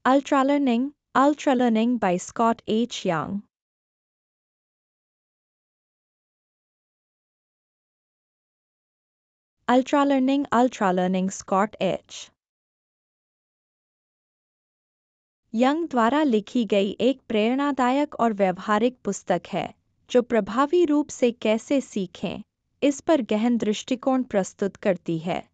Ultralearning by Scott H. Young. Ultralearning Scott H. Young द्वारा लिखी गई एक प्रेरणादायक और व्यवहारिक पुस्तक है जो प्रभावी रूप से कैसे सीखें इस पर गहन दृष्टिकोण प्रस्तुत करती है।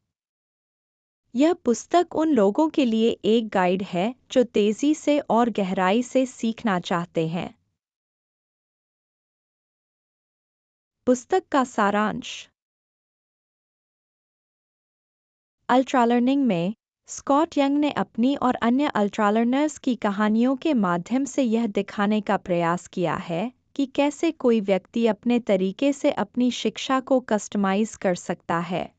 यह पुस्तक उन लोगों के लिए एक गाइड है जो तेजी से और गहराई से सीखना चाहते हैं। पुस्तक का सारांश। अल्ट्रालर्निंग में स्कॉट यंग ने अपनी और अन्य अल्ट्रालर्नर्स की कहानियों के माध्यम से यह दिखाने का प्रयास किया है कि कैसे कोई व्यक्ति अपने तरीके से अपनी शिक्षा को कस्टमाइज कर सकता है।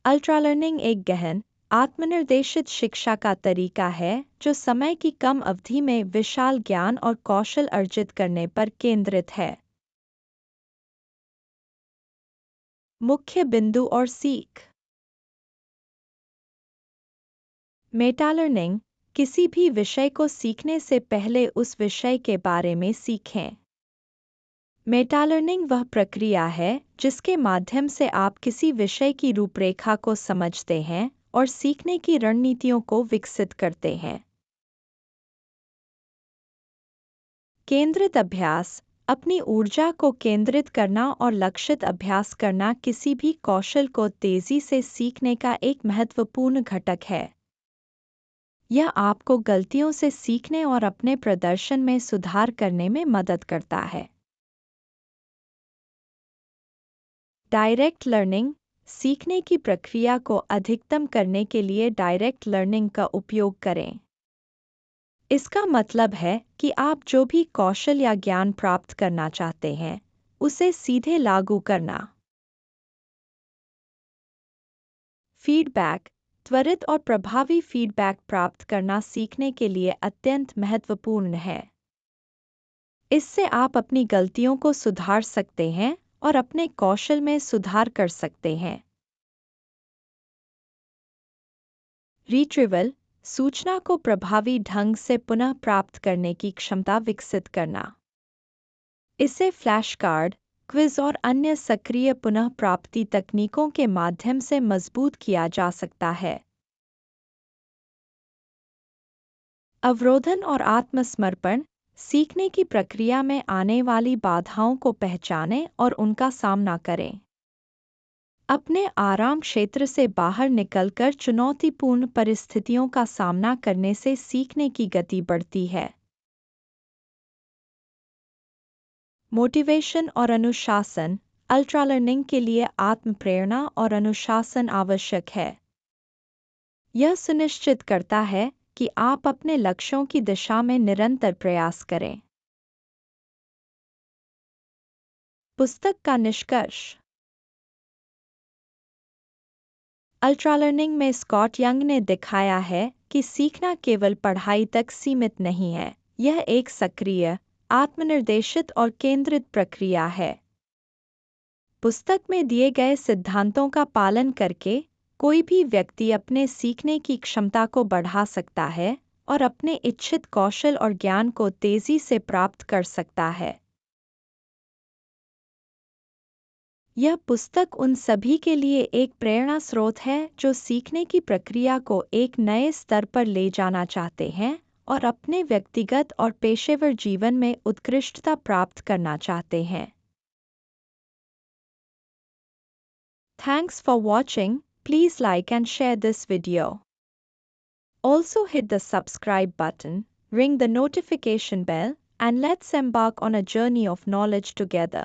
अल्ट्रालर्निंग एक गहन आत्मनिर्देशित शिक्षा का तरीका है जो समय की कम अवधि में विशाल ज्ञान और कौशल अर्जित करने पर केंद्रित है। मुख्य बिंदु और सीख। मेटालर्निंग, किसी भी विषय को सीखने से पहले उस विषय के बारे में सीखें। मेटालर्निंग वह प्रक्रिया है जिसके माध्यम से आप किसी विषय की रूपरेखा को समझते हैं और सीखने की रणनीतियों को विकसित करते हैं। केंद्रित अभ्यास, अपनी ऊर्जा को केंद्रित करना और लक्षित अभ्यास करना किसी भी कौशल को तेजी से सीखने का एक महत्वपूर्ण घटक है। यह आपको गलतियों से सीखने और अपने प्रदर्शन में सुधार करने में मदद करता है। डायरेक्ट लर्निंग, सीखने की प्रक्रिया को अधिकतम करने के लिए डायरेक्ट लर्निंग का उपयोग करें। इसका मतलब है कि आप जो भी कौशल या ज्ञान प्राप्त करना चाहते हैं, उसे सीधे लागू करना। फीडबैक, त्वरित और प्रभावी फीडबैक प्राप्त करना सीखने के लिए अत्यंत महत्वपूर्ण है। इससे आप अपनी गलतियों को सुधार सकते हैं और अपने कौशल में सुधार कर सकते हैं। रिट्रीवल, सूचना को प्रभावी ढंग से पुनः प्राप्त करने की क्षमता विकसित करना। इसे फ्लैश कार्ड, क्विज और अन्य सक्रिय पुनः प्राप्ति तकनीकों के माध्यम से मजबूत किया जा सकता है। अवरोधन और आत्मसमर्पण, सीखने की प्रक्रिया में आने वाली बाधाओं को पहचानें और उनका सामना करें। अपने आराम क्षेत्र से बाहर निकलकर चुनौतीपूर्ण परिस्थितियों का सामना करने से सीखने की गति बढ़ती है। मोटिवेशन और अनुशासन, अल्ट्रालर्निंग के लिए आत्मप्रेरणा और अनुशासन आवश्यक है। यह सुनिश्चित करता है कि आप अपने लक्ष्यों की दिशा में निरंतर प्रयास करें। पुस्तक का निष्कर्ष। अल्ट्रालर्निंग में स्कॉट यंग ने दिखाया है कि सीखना केवल पढ़ाई तक सीमित नहीं है, यह एक सक्रिय, आत्मनिर्देशित और केंद्रित प्रक्रिया है। पुस्तक में दिए गए सिद्धांतों का पालन करके कोई भी व्यक्ति अपने सीखने की क्षमता को बढ़ा सकता है और अपने इच्छित कौशल और ज्ञान को तेजी से प्राप्त कर सकता है। यह पुस्तक उन सभी के लिए एक प्रेरणा स्रोत है जो सीखने की प्रक्रिया को एक नए स्तर पर ले जाना चाहते हैं और अपने व्यक्तिगत और पेशेवर जीवन में उत्कृष्टता प्राप्त करना चाहते हैं। Thanks for watching. Please like and share this video. Also hit the subscribe button, ring the notification bell, and let's embark on a journey of knowledge together.